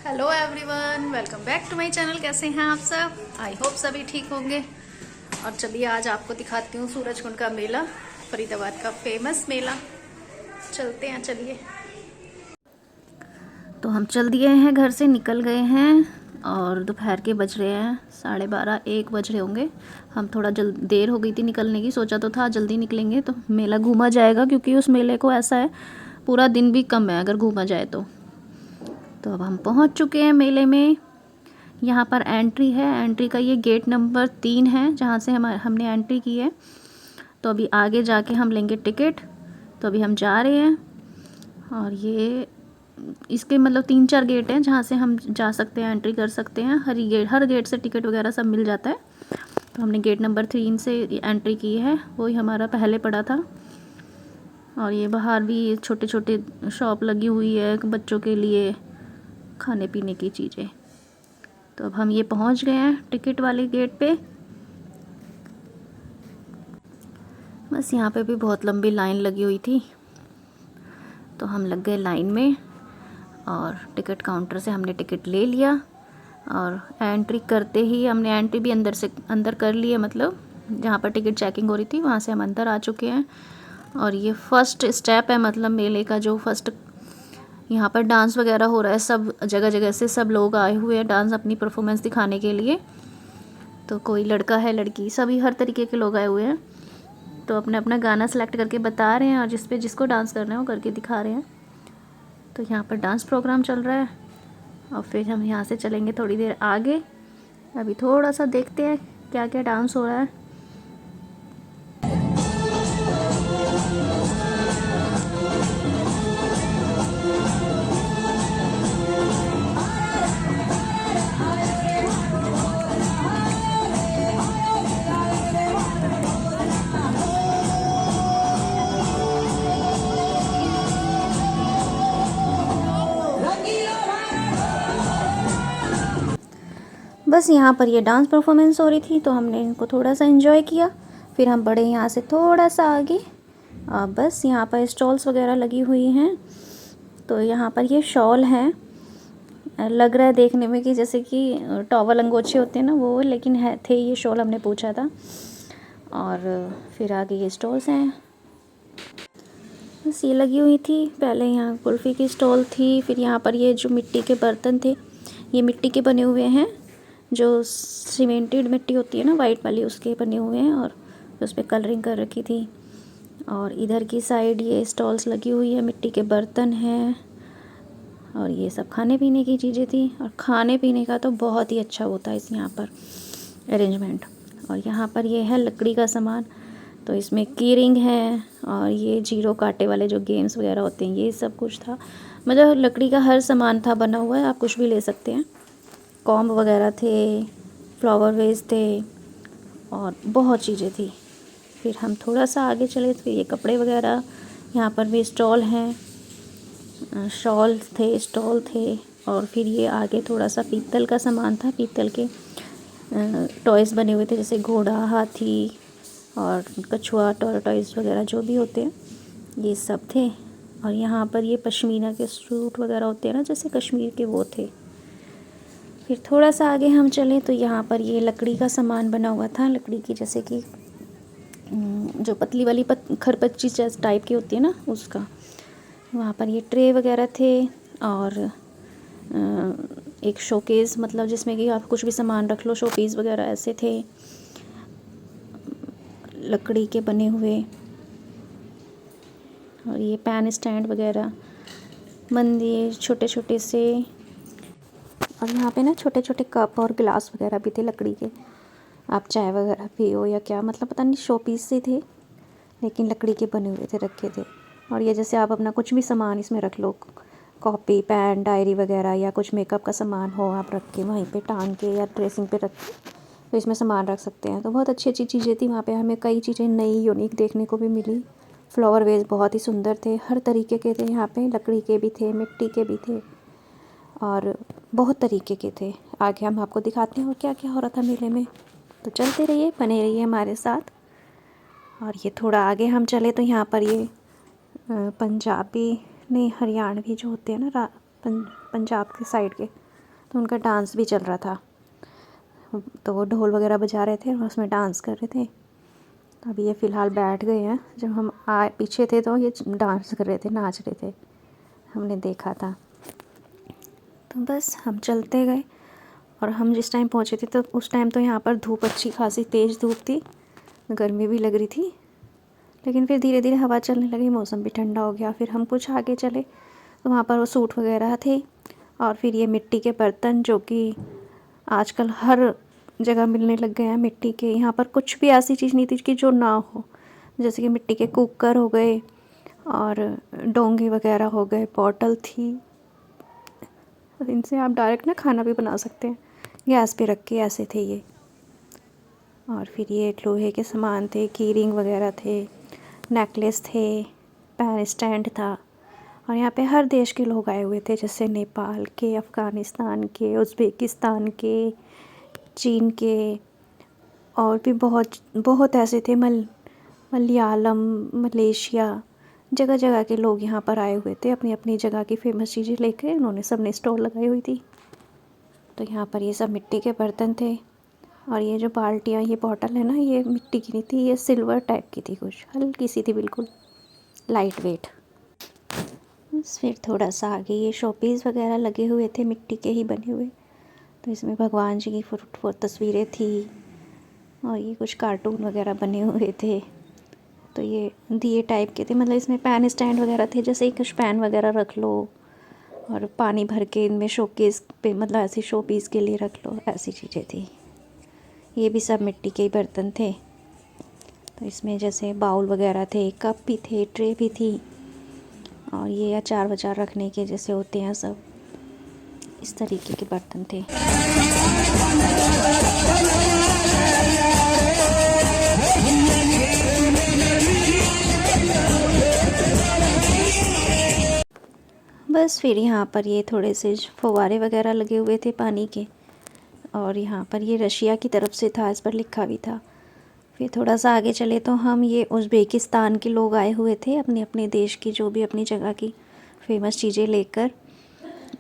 Hello everyone, welcome back to my channel. कैसे हैं आप सब? आई होप सभी ठीक होंगे। और चलिए आज आपको दिखाती हूँ सूरजकुंड का मेला, फरीदाबाद का फेमस मेला। चलते हैं, चलिए। तो हम चल दिए हैं, घर से निकल गए हैं और दोपहर के बज रहे हैं 12:30 1 बज रहे होंगे। हम थोड़ा देर हो गई थी निकलने की, सोचा तो था जल्दी निकलेंगे तो मेला घूमा जाएगा, क्योंकि उस मेले को ऐसा है पूरा दिन भी कम है अगर घूमा जाए तो अब हम पहुंच चुके हैं मेले में। यहाँ पर एंट्री है, एंट्री का ये गेट नंबर 3 है जहाँ से हमने एंट्री की है। तो अभी आगे जाके हम लेंगे टिकट। तो अभी हम जा रहे हैं और ये इसके मतलब 3-4 गेट हैं जहाँ से हम जा सकते हैं, एंट्री कर सकते हैं। हर गेट से टिकट वगैरह सब मिल जाता है। तो हमने गेट नंबर 3 से एंट्री की है, वही हमारा पहले पड़ा था। और ये बाहर भी छोटे छोटे शॉप लगी हुई है बच्चों के लिए खाने पीने की चीज़ें। तो अब हम ये पहुंच गए हैं टिकट वाले गेट पे। बस यहाँ पे भी बहुत लंबी लाइन लगी हुई थी, तो हम लग गए लाइन में और टिकट काउंटर से हमने टिकट ले लिया। और एंट्री करते ही हमने एंट्री भी अंदर कर ली है, मतलब जहाँ पर टिकट चेकिंग हो रही थी वहाँ से हम अंदर आ चुके हैं। और ये फर्स्ट स्टेप है, मतलब मेले का जो फर्स्ट यहाँ पर डांस वगैरह हो रहा है। सब जगह जगह से सब लोग आए हुए हैं डांस अपनी परफॉर्मेंस दिखाने के लिए। तो कोई लड़का है, लड़की, सभी हर तरीके के लोग आए हुए हैं। तो अपना अपना गाना सेलेक्ट करके बता रहे हैं और जिसको डांस करना है वो करके दिखा रहे हैं। तो यहाँ पर डांस प्रोग्राम चल रहा है और फिर हम यहाँ से चलेंगे थोड़ी देर आगे। अभी थोड़ा सा देखते हैं क्या क्या डांस हो रहा है। बस यहाँ पर ये डांस परफॉर्मेंस हो रही थी तो हमने इनको थोड़ा सा एंजॉय किया। फिर हम बढ़े यहाँ से थोड़ा सा आगे। बस यहाँ पर स्टॉल्स वगैरह लगी हुई हैं। तो यहाँ पर ये शॉल हैं, लग रहा है देखने में कि जैसे कि टॉवल अंगोछे होते हैं ना वो, लेकिन थे ये शॉल, हमने पूछा था। और फिर आगे ये स्टॉल्स हैं, बस ये लगी हुई थी। पहले यहाँ कुल्फ़ी की स्टॉल थी। फिर यहाँ पर ये जो मिट्टी के बर्तन थे, ये मिट्टी के बने हुए हैं, जो सीमेंटेड मिट्टी होती है ना वाइट वाली, उसके बने हुए हैं और उस पर कलरिंग कर रखी थी। और इधर की साइड ये स्टॉल्स लगी हुई है, मिट्टी के बर्तन हैं और ये सब खाने पीने की चीज़ें थी। और खाने पीने का तो बहुत ही अच्छा होता है इस यहाँ पर अरेंजमेंट। और यहाँ पर ये है लकड़ी का सामान, तो इसमें की रिंग है और ये जीरो कांटे वाले जो गेम्स वगैरह होते हैं ये सब कुछ था। मतलब लकड़ी का हर सामान था बना हुआ है, आप कुछ भी ले सकते हैं। कॉम्ब वगैरह थे, फ्लावर वेस थे और बहुत चीज़ें थी। फिर हम थोड़ा सा आगे चले तो ये कपड़े वगैरह, यहाँ पर भी स्टॉल हैं, शॉल थे, स्टॉल थे। और फिर ये आगे थोड़ा सा पीतल का सामान था, पीतल के टॉयज़ बने हुए थे, जैसे घोड़ा, हाथी और कछुआ, टॉर्टॉइस वगैरह जो भी होते हैं ये सब थे। और यहाँ पर ये पश्मीना के सूट वगैरह होते हैं ना, जैसे कश्मीर के, वो थे। फिर थोड़ा सा आगे हम चले तो यहाँ पर ये लकड़ी का सामान बना हुआ था, लकड़ी की, जैसे कि जो पतली वाली खरपच्ची टाइप की होती है ना, उसका। वहाँ पर ये ट्रे वगैरह थे और एक शोकेस, मतलब जिसमें कि आप कुछ भी सामान रख लो, शोपीस वगैरह ऐसे थे लकड़ी के बने हुए। और ये पैन स्टैंड वगैरह, मंदिर छोटे छोटे से। और यहाँ पे ना छोटे छोटे कप और गिलास वगैरह भी थे लकड़ी के, आप चाय वगैरह पियो या क्या, मतलब पता नहीं, शो पीस से थे लेकिन लकड़ी के बने हुए थे, रखे थे। और ये जैसे आप अपना कुछ भी सामान इसमें रख लो, कॉपी, पेन, डायरी वगैरह, या कुछ मेकअप का सामान हो, आप रख के वहीं पे टांग के या ड्रेसिंग पे रख के तो इसमें सामान रख सकते हैं। तो बहुत अच्छी अच्छी चीज़ें थी वहाँ पे, हमें कई चीज़ें नई यूनिक देखने को भी मिली। फ्लावर वेस बहुत ही सुंदर थे, हर तरीके के थे यहाँ पे, लकड़ी के भी थे, मिट्टी के भी थे और बहुत तरीके के थे। आगे हम आपको दिखाते हैं और क्या क्या हो रहा था मेले में। तो चलते रहिए, बने रहिए हमारे साथ। और ये थोड़ा आगे हम चले तो यहाँ पर ये पंजाबी नहीं, हरियाणवी जो होते हैं ना, पंजाब के साइड के, तो उनका डांस भी चल रहा था, तो वो ढोल वगैरह बजा रहे थे और उसमें डांस कर रहे थे। तो अभी ये फ़िलहाल बैठ गए हैं, जब हम आए पीछे थे तो ये डांस कर रहे थे, नाच रहे थे, हमने देखा था। तो बस हम चलते गए और हम जिस टाइम पहुँचे थे तो उस टाइम तो यहाँ पर धूप अच्छी खासी तेज़ धूप थी, गर्मी भी लग रही थी, लेकिन फिर धीरे धीरे हवा चलने लगी, मौसम भी ठंडा हो गया। फिर हम कुछ आगे चले तो वहाँ पर वो सूट वगैरह थे और फिर ये मिट्टी के बर्तन जो कि आजकल हर जगह मिलने लग गए हैं मिट्टी के। यहाँ पर कुछ भी ऐसी चीज़ नहीं थी कि जो ना हो, जैसे कि मिट्टी के कुकर हो गए और डोंगे वगैरह हो गए, बॉटल थी, इनसे आप डायरेक्ट ना खाना भी बना सकते हैं, गैस पे रख के, ऐसे थे ये। और फिर ये लोहे के सामान थे, की रिंग वगैरह थे, नेकलेस थे, पैन स्टैंड था। और यहाँ पे हर देश के लोग आए हुए थे, जैसे नेपाल के, अफ़गानिस्तान के, उज़्बेकिस्तान के, चीन के, और भी बहुत बहुत ऐसे थे, मलयालम, मलेशिया, जगह जगह के लोग यहाँ पर आए हुए थे अपनी अपनी जगह की फ़ेमस चीज़ें लेके। उन्होंने सबने स्टॉल लगाई हुई थी। तो यहाँ पर ये सब मिट्टी के बर्तन थे। और ये जो बाल्टियाँ, ये बॉटल है ना, ये मिट्टी की नहीं थी, ये सिल्वर टाइप की थी, कुछ हल्की सी थी, बिल्कुल लाइट वेट। बस फिर थोड़ा सा आगे ये शोपीस वगैरह लगे हुए थे, मिट्टी के ही बने हुए। तो इसमें भगवान जी की तस्वीरें थी और ये कुछ कार्टून वगैरह बने हुए थे। तो ये दिए टाइप के थे, मतलब इसमें पैन स्टैंड वगैरह थे, जैसे कुछ पैन वगैरह रख लो और पानी भर के इनमें शोकेस पे, मतलब ऐसी शोपीस के लिए रख लो, ऐसी चीज़ें थी। ये भी सब मिट्टी के ही बर्तन थे। तो इसमें जैसे बाउल वगैरह थे, कप भी थे, ट्रे भी थी, और ये अचार वचार रखने के जैसे होते हैं सब, इस तरीके के बर्तन थे। बस फिर यहाँ पर ये थोड़े से फव्वारे वगैरह लगे हुए थे पानी के, और यहाँ पर ये रशिया की तरफ से था, इस पर लिखा भी था। फिर थोड़ा सा आगे चले तो हम ये उज़्बेकिस्तान के लोग आए हुए थे, अपने अपने देश की जो भी अपनी जगह की फ़ेमस चीज़ें लेकर।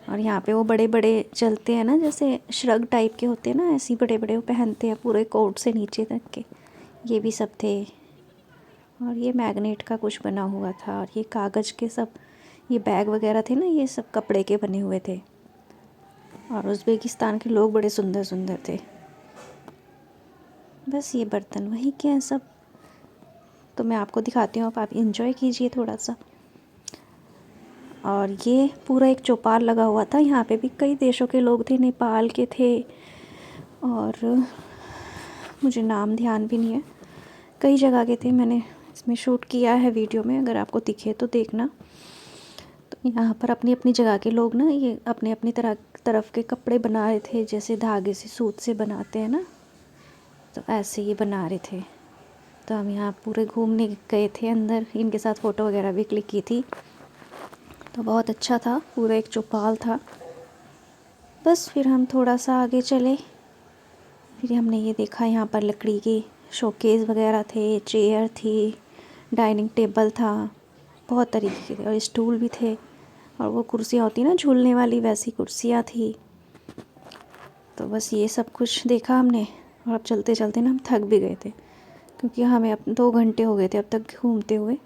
और यहाँ पे वो बड़े बड़े चलते हैं ना, जैसे श्रग टाइप के होते हैं ना, ऐसे बड़े बड़े वो पहनते हैं पूरे कोट से नीचे तक के, ये भी सब थे। और ये मैग्नेट का कुछ बना हुआ था, और ये कागज़ के सब ये बैग वगैरह थे ना, ये सब कपड़े के बने हुए थे। और उज़्बेकिस्तान के लोग बड़े सुंदर सुंदर थे। बस ये बर्तन वही के हैं सब, तो मैं आपको दिखाती हूँ, आप इंजॉय कीजिए थोड़ा सा। और ये पूरा एक चौपाल लगा हुआ था, यहाँ पे भी कई देशों के लोग थे, नेपाल के थे, और मुझे नाम ध्यान भी नहीं है, कई जगह के थे। मैंने इसमें शूट किया है वीडियो में, अगर आपको दिखे तो देखना। तो यहाँ पर अपनी अपनी जगह के लोग ना, ये अपने अपनी तरफ के कपड़े बना रहे थे, जैसे धागे से, सूत से बनाते हैं ना, तो ऐसे ये बना रहे थे। तो हम यहाँ पूरे घूमने गए थे अंदर, इनके साथ फ़ोटो वगैरह भी क्लिक की थी। तो बहुत अच्छा था, पूरा एक चौपाल था। बस फिर हम थोड़ा सा आगे चले, फिर हमने ये देखा, यहाँ पर लकड़ी की शोकेस वगैरह थे, चेयर थी, डाइनिंग टेबल था, बहुत तरीके के, और स्टूल भी थे, और वो कुर्सियाँ होती ना झूलने वाली, वैसी कुर्सियाँ थी। तो बस ये सब कुछ देखा हमने, और अब चलते चलते ना हम थक भी गए थे, क्योंकि हमें अब 2 घंटे हो गए थे अब तक घूमते हुए,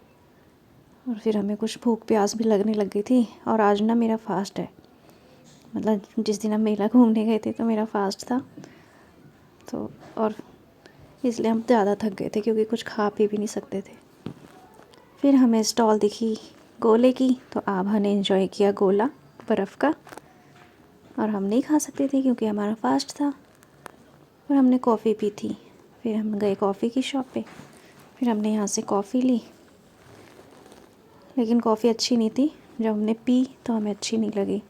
और फिर हमें कुछ भूख प्यास भी लगने लग गई थी। और आज ना मेरा फ़ास्ट है, मतलब जिस दिन हम मेला घूमने गए थे तो मेरा फ़ास्ट था, तो और इसलिए हम ज़्यादा थक गए थे, क्योंकि कुछ खा पी भी नहीं सकते थे। फिर हमें स्टॉल दिखी गोले की, तो आभा ने एंजॉय किया गोला बर्फ़ का, और हम नहीं खा सकते थे क्योंकि हमारा फ़ास्ट था। और हमने कॉफ़ी पी थी, फिर हम गए कॉफ़ी की शॉप पे, फिर हमने यहाँ से कॉफ़ी ली, लेकिन कॉफ़ी अच्छी नहीं थी। जब हमने पी तो हमें अच्छी नहीं लगी,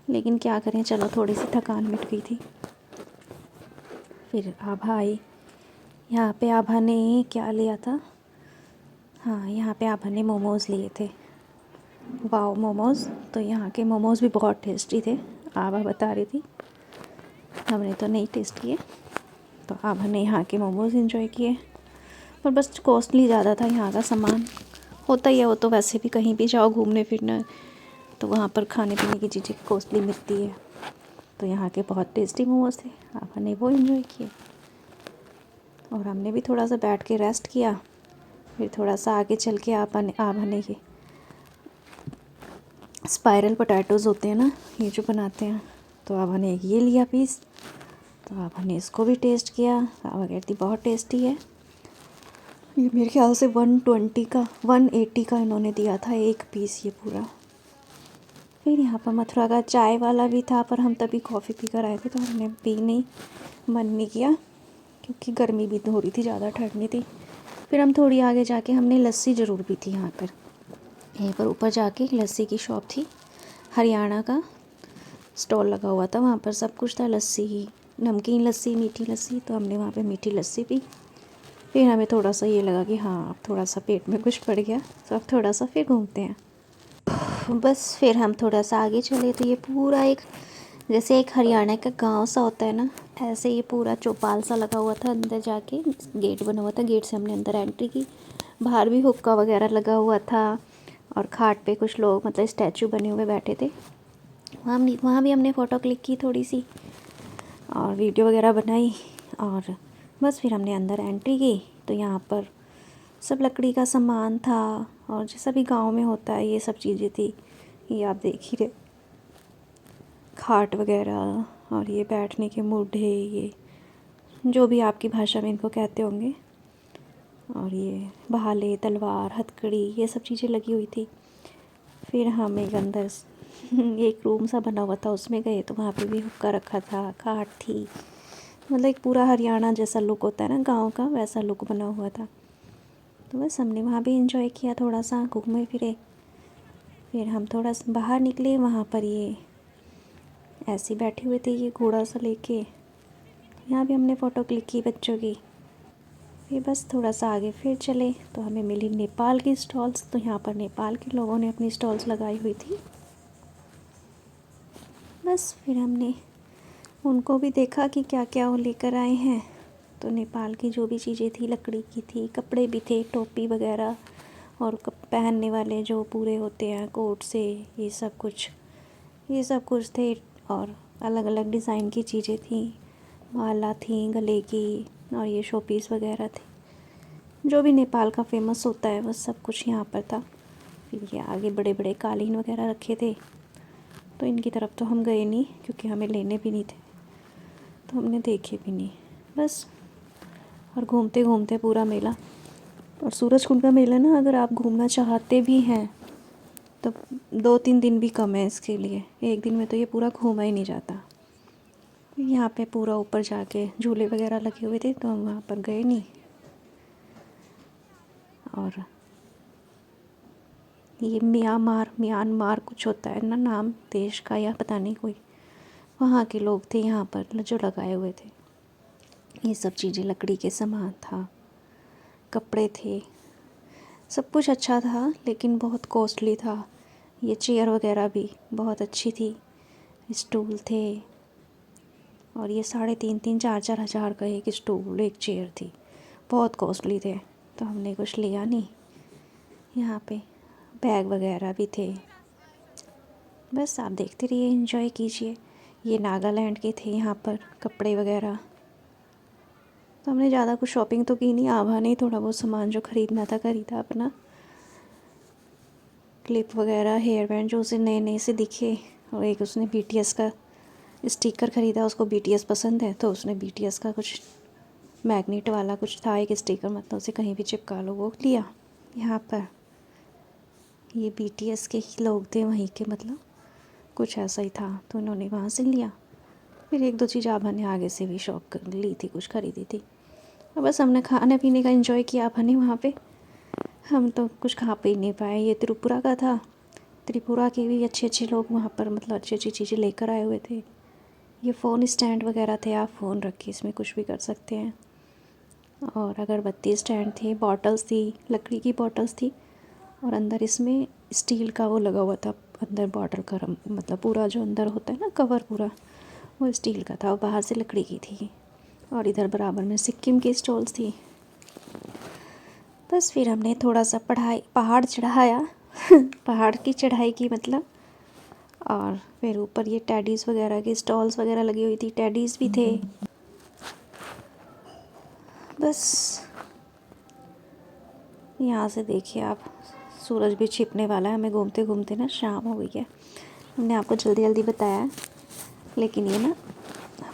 लेकिन क्या करें, चलो थोड़ी सी थकान मिट गई थी। फिर आभा आई, यहाँ पे आभा ने क्या लिया था, हाँ, यहाँ पे आभा ने मोमोज़ लिए थे, वाओ मोमोज़। तो यहाँ के मोमोज़ भी बहुत टेस्टी थे, आभा बता रही थी, हमने तो नहीं टेस्ट किए। तो आभा ने यहाँ के मोमोज़ एंजॉय किए, पर बस कॉस्टली ज़्यादा था। यहाँ का सामान होता ही है, वो तो वैसे भी कहीं भी जाओ घूमने फिरने, तो वहाँ पर खाने पीने की चीज़ें कॉस्टली मिलती है। तो यहाँ के बहुत टेस्टी मोमोज़ थे, आपने वो एंजॉय किए। और हमने भी थोड़ा सा बैठ के रेस्ट किया। फिर थोड़ा सा आगे चल के आपने ये स्पाइरल पोटैटोज़ होते हैं ना, ये जो बनाते हैं, तो आपने ये लिया पीस। तो आपने इसको भी टेस्ट किया। आप कहती बहुत टेस्टी है। ये मेरे ख्याल से 120 का 180 का इन्होंने दिया था एक पीस ये पूरा। फिर यहाँ पर मथुरा का चाय वाला भी था, पर हम तभी कॉफ़ी पी कर आए थे तो हमने पी नहीं, मन नहीं किया, क्योंकि गर्मी भी हो रही थी, ज़्यादा ठंड नहीं थी। फिर हम थोड़ी आगे जाके हमने लस्सी ज़रूर पी थी। यहाँ पर यहीं पर ऊपर जाके लस्सी की शॉप थी, हरियाणा का स्टॉल लगा हुआ था, वहाँ पर सब कुछ था, लस्सी, नमकीन लस्सी, मीठी लस्सी। तो हमने वहाँ पे मीठी लस्सी पी। फिर हमें थोड़ा सा ये लगा कि हाँ अब थोड़ा सा पेट में कुछ पड़ गया, तो अब थोड़ा सा फिर घूमते हैं। बस फिर हम थोड़ा सा आगे चले तो ये पूरा एक, जैसे एक हरियाणा का गांव सा होता है ना, ऐसे ये पूरा चौपाल सा लगा हुआ था। अंदर जाके गेट बना हुआ था, गेट से हमने अंदर एंट्री की। बाहर भी हुक्का वगैरह लगा हुआ था और खाट पे कुछ लोग, मतलब स्टैचू बने हुए बैठे थे। वहाँ भी हमने फ़ोटो क्लिक की थोड़ी सी और वीडियो वगैरह बनाई। और बस फिर हमने अंदर एंट्री की तो यहाँ पर सब लकड़ी का सामान था, और जैसा भी गांव में होता है ये सब चीज़ें थी। ये आप देख ही रहे, खाट वगैरह और ये बैठने के मूढ़े, ये जो भी आपकी भाषा में इनको कहते होंगे, और ये भाले, तलवार, हथकड़ी, ये सब चीज़ें लगी हुई थी। फिर हम एक अंदर एक रूम सा बना हुआ था, उसमें गए तो वहाँ पे भी हुक्का रखा था, खाट थी, मतलब एक पूरा हरियाणा जैसा लुक होता है ना गांव का, वैसा लुक बना हुआ था। तो बस हमने वहाँ भी एंजॉय किया, थोड़ा सा घूमे फिरे। फिर हम थोड़ा सा बाहर निकले, वहाँ पर ये ऐसे बैठे हुए थे, ये घोड़ा सा लेके, यहाँ भी हमने फ़ोटो क्लिक की बच्चों की। फिर बस थोड़ा सा आगे फिर चले तो हमें मिली नेपाल की स्टॉल्स। तो यहाँ पर नेपाल के लोगों ने अपनी स्टॉल्स लगाई हुई थी। बस फिर हमने उनको भी देखा कि क्या क्या वो लेकर आए हैं। तो नेपाल की जो भी चीज़ें थी, लकड़ी की थी, कपड़े भी थे, टोपी वगैरह, और पहनने वाले जो पूरे होते हैं कोट से, ये सब कुछ थे। और अलग अलग डिज़ाइन की चीज़ें थी, माला थी गले की, और ये शो पीस वगैरह थे, जो भी नेपाल का फेमस होता है बस सब कुछ यहाँ पर था। फिर ये आगे बड़े बड़े कालीन वगैरह रखे थे, तो इनकी तरफ तो हम गए नहीं क्योंकि हमें लेने भी नहीं थे, तो हमने देखे भी नहीं बस। और घूमते घूमते पूरा मेला, और सूरज कुंड का मेला ना, अगर आप घूमना चाहते भी हैं तो 2-3 दिन भी कम है इसके लिए, एक दिन में तो ये पूरा घूमा ही नहीं जाता। यहाँ पे पूरा ऊपर जाके झूले वगैरह लगे हुए थे तो हम वहाँ पर गए नहीं। और ये म्यांमार कुछ होता है ना नाम देश का, या पता नहीं, कोई वहाँ के लोग थे यहाँ पर जो लगाए हुए थे। ये सब चीज़ें, लकड़ी के सामान था, कपड़े थे, सब कुछ अच्छा था लेकिन बहुत कॉस्टली था। ये चेयर वगैरह भी बहुत अच्छी थी, स्टूल थे, और ये 3,500-4,4 हज़ार का एक स्टूल, एक चेयर थी, बहुत कॉस्टली थे। तो हमने कुछ लिया नहीं। यहाँ पे बैग वगैरह भी थे। बस आप देखते रहिए, एंजॉय कीजिए। ये नागालैंड के थे यहाँ पर कपड़े वगैरह। तो हमने ज़्यादा कुछ शॉपिंग तो की नहीं, आभा ने थोड़ा बहुत सामान जो ख़रीदना था ख़रीदा अपना, क्लिप वगैरह, हेयर बैंड जो उसे नए नए से दिखे, और एक उसने BTS का स्टिकर ख़रीदा, उसको BTS पसंद है तो उसने BTS का कुछ मैग्नेट वाला कुछ था एक स्टिकर, मतलब उसे कहीं भी चिपका लो, वो लिया। यहाँ पर ये BTS के ही लोग थे वहीं के, मतलब कुछ ऐसा ही था, तो उन्होंने वहाँ से लिया। फिर 1-2 चीज़ आभा ने आगे से भी शॉप कर ली थी, कुछ ख़रीदी थी। और बस हमने खाने पीने का एंजॉय किया आभा ने वहाँ पे, हम तो कुछ खा पी नहीं पाए। ये त्रिपुरा का था, त्रिपुरा के भी अच्छे अच्छे लोग वहाँ पर, मतलब अच्छी अच्छी चीज़ें लेकर आए हुए थे। ये फ़ोन स्टैंड वगैरह थे, आप फ़ोन रख के इसमें कुछ भी कर सकते हैं। और अगरबत्ती स्टैंड थे, बॉटल्स थी, लकड़ी की बॉटल्स थी, और अंदर इसमें स्टील का वो लगा हुआ था, अंदर बॉटल का मतलब पूरा जो अंदर होता है ना कवर, पूरा वो स्टील का था, और बाहर से लकड़ी की थी। और इधर बराबर में सिक्किम की स्टॉल्स थी। बस फिर हमने थोड़ा सा पहाड़ चढ़ाया पहाड़ की चढ़ाई की मतलब, और फिर ऊपर ये टेडीज़ वगैरह के स्टॉल्स वगैरह लगी हुई थी, टेडीज़ भी थे। बस यहाँ से देखिए आप, सूरज भी छिपने वाला है, हमें घूमते घूमते ना शाम हो गई है। हमने आपको जल्दी जल्दी बताया है, लेकिन ये ना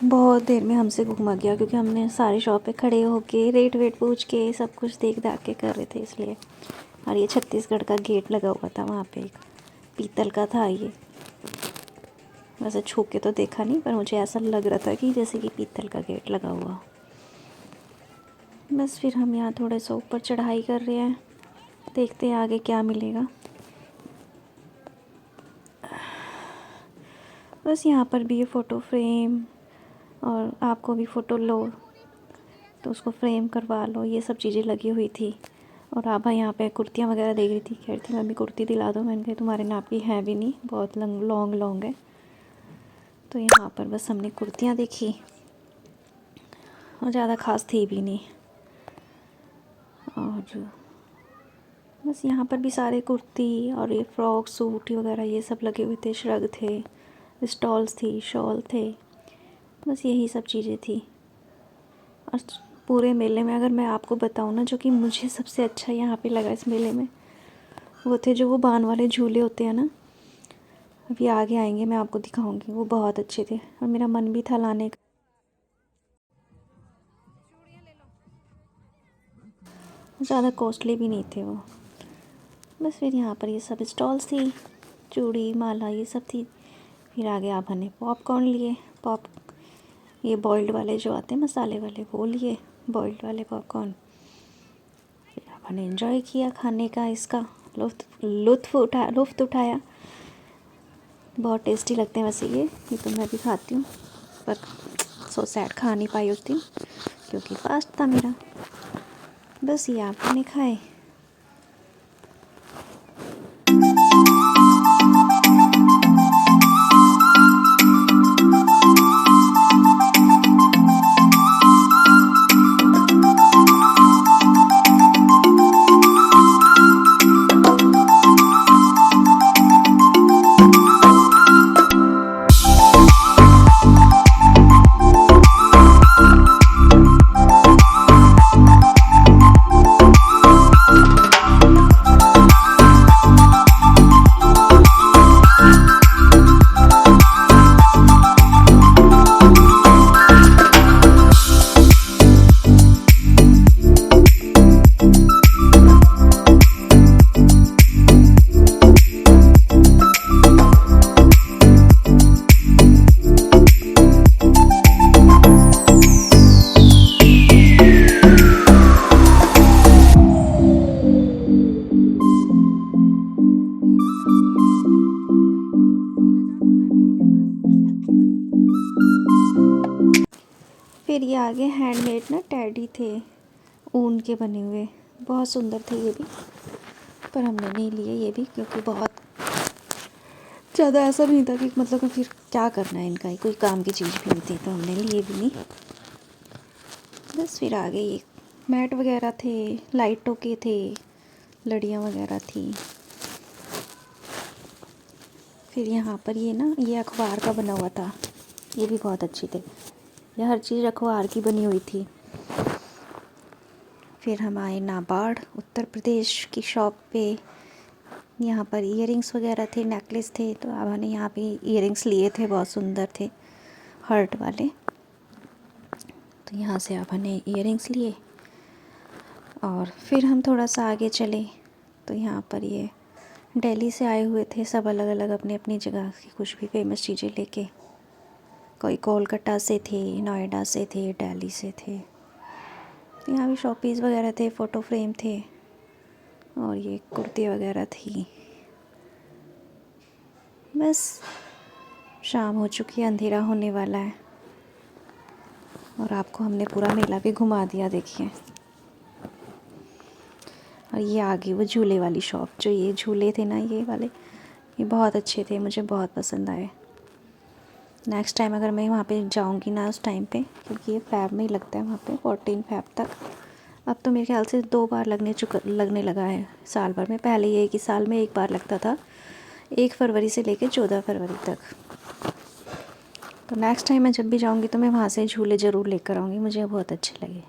बहुत देर में हमसे घूमा गया, क्योंकि हमने सारी शॉप पे खड़े होके रेट वेट पूछ के सब कुछ देख दाख के कर रहे थे इसलिए। और ये छत्तीसगढ़ का गेट लगा हुआ था वहाँ पे, एक पीतल का था ये। वैसे छू के तो देखा नहीं, पर मुझे ऐसा लग रहा था कि जैसे कि पीतल का गेट लगा हुआ। बस फिर हम यहाँ थोड़े से ऊपर चढ़ाई कर रहे हैं, देखते हैं आगे क्या मिलेगा। बस यहाँ पर भी ये फ़ोटो फ्रेम, और आपको भी फ़ोटो लो तो उसको फ्रेम करवा लो, ये सब चीज़ें लगी हुई थी। और आभा यहाँ पे कुर्तियाँ वगैरह देख रही थी, कह रही थी मम्मी कुर्ती दिला दो। मैंने कहा तुम्हारे नाप की है भी नहीं, बहुत लॉन्ग है। तो यहाँ पर बस हमने कुर्तियाँ देखी और ज़्यादा ख़ास थी भी नहीं। और बस यहाँ पर भी सारे कुर्ती और ये फ्रॉक सूट वगैरह ये सब लगे हुए थे, श्रग थे, स्टॉल्स थी, शॉल थे, बस यही सब चीज़ें थी। और पूरे मेले में अगर मैं आपको बताऊँ ना, जो कि मुझे सबसे अच्छा यहाँ पे लगा इस मेले में, वो थे जो वो बान वाले झूले होते हैं ना, अभी आगे आएंगे मैं आपको दिखाऊंगी, वो बहुत अच्छे थे और मेरा मन भी था लाने का। ज़्यादा कॉस्टली भी नहीं थे वो। बस फिर यहाँ पर ये सब स्टॉल्स थी, चूड़ी माला ये सब थी। फिर आगे आभा ने पॉपकॉर्न लिए, ये बॉइल्ड वाले जो आते हैं मसाले वाले, वो लिए बॉइल्ड वाले पॉपकॉर्न। फिर आभा ने एंजॉय किया खाने का, इसका लुत्फ़ उठाया। बहुत टेस्टी लगते हैं वैसे ये तो मैं भी खाती हूँ, पर सो सैड खा नहीं पाई उस दिन क्योंकि फास्ट था मेरा। बस ये आपने खाए। फिर ये आगे हैंडमेड ना टेडी थे, ऊन के बने हुए, बहुत सुंदर थे ये भी, पर हमने नहीं लिए ये भी क्योंकि बहुत ज़्यादा ऐसा नहीं था कि मतलब फिर क्या करना है इनका, कोई काम की चीज़ भी नहीं थी तो हमने लिए भी नहीं। बस फिर आगे ये मैट वगैरह थे, लाइटों के थे, लड़ियाँ वगैरह थी। फिर यहाँ पर ये ना ये अखबार का बना हुआ था, ये भी बहुत अच्छी थे, ये हर चीज़ अखबार की बनी हुई थी। फिर हम आए नाबार्ड उत्तर प्रदेश की शॉप पे, यहाँ पर इयरिंग्स वगैरह थे, नेकलेस थे, तो अब हमने यहाँ पे इयरिंग्स लिए थे, बहुत सुंदर थे हर्ट वाले। तो यहाँ से अब हमने इयरिंग्स लिए और फिर हम थोड़ा सा आगे चले तो यहाँ पर ये दिल्ली से आए हुए थे सब, अलग अलग अपनी अपनी जगह की कुछ भी फेमस चीज़ें लेके। कोई कोलकाता से थे, नोएडा से थे, दिल्ली से थे। तो यहाँ भी शॉपीस वगैरह थे, फ़ोटो फ्रेम थे और ये कुर्ती वगैरह थी। बस शाम हो चुकी है, अंधेरा होने वाला है और आपको हमने पूरा मेला भी घुमा दिया, देखिए। और ये आगे वो झूले वाली शॉप, जो ये झूले थे ना ये वाले, ये बहुत अच्छे थे, मुझे बहुत पसंद आए। नेक्स्ट टाइम अगर मैं वहाँ पे जाऊँगी ना उस टाइम पे, क्योंकि ये फ़ेब में ही लगता है वहाँ पे 14 फ़ेब तक। अब तो मेरे ख्याल से 2 बार लगने लगा है साल भर में, पहले ये कि साल में 1 बार लगता था, 1 फरवरी से लेके 14 फरवरी तक। तो नेक्स्ट टाइम मैं जब भी जाऊँगी तो मैं वहाँ से झूले ज़रूर लेकर आऊँगी, मुझे बहुत अच्छे लगे।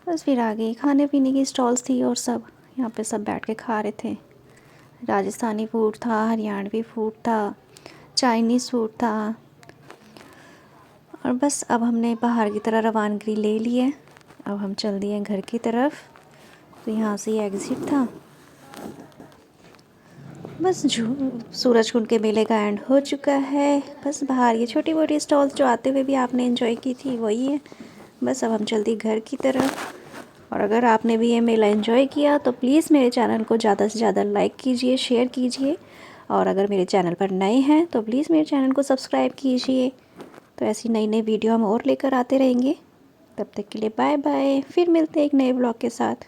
बस फिर आगे खाने पीने की स्टॉल्स थी और सब यहाँ पे सब बैठ के खा रहे थे। राजस्थानी फूड था, हरियाणवी फूड था, चाइनीज़ फूड था। और बस अब हमने बाहर की तरह रवानगी ले ली है, अब हम चल दिए घर की तरफ। तो यहाँ से ये एग्ज़िट था। बस सूरज कुंड के मेले का एंड हो चुका है। बस बाहर ये छोटी मोटी स्टॉल्स जो आते हुए भी आपने एंजॉय की थी वही है। बस अब हम चलते घर की तरफ। और अगर आपने भी ये मेला एंजॉय किया तो प्लीज़ मेरे चैनल को ज़्यादा से ज़्यादा लाइक कीजिए, शेयर कीजिए। और अगर मेरे चैनल पर नए हैं तो प्लीज़ मेरे चैनल को सब्सक्राइब कीजिए। तो ऐसी नई नई वीडियो हम और लेकर आते रहेंगे। तब तक के लिए बाय बाय, फिर मिलते हैं एक नए ब्लॉग के साथ।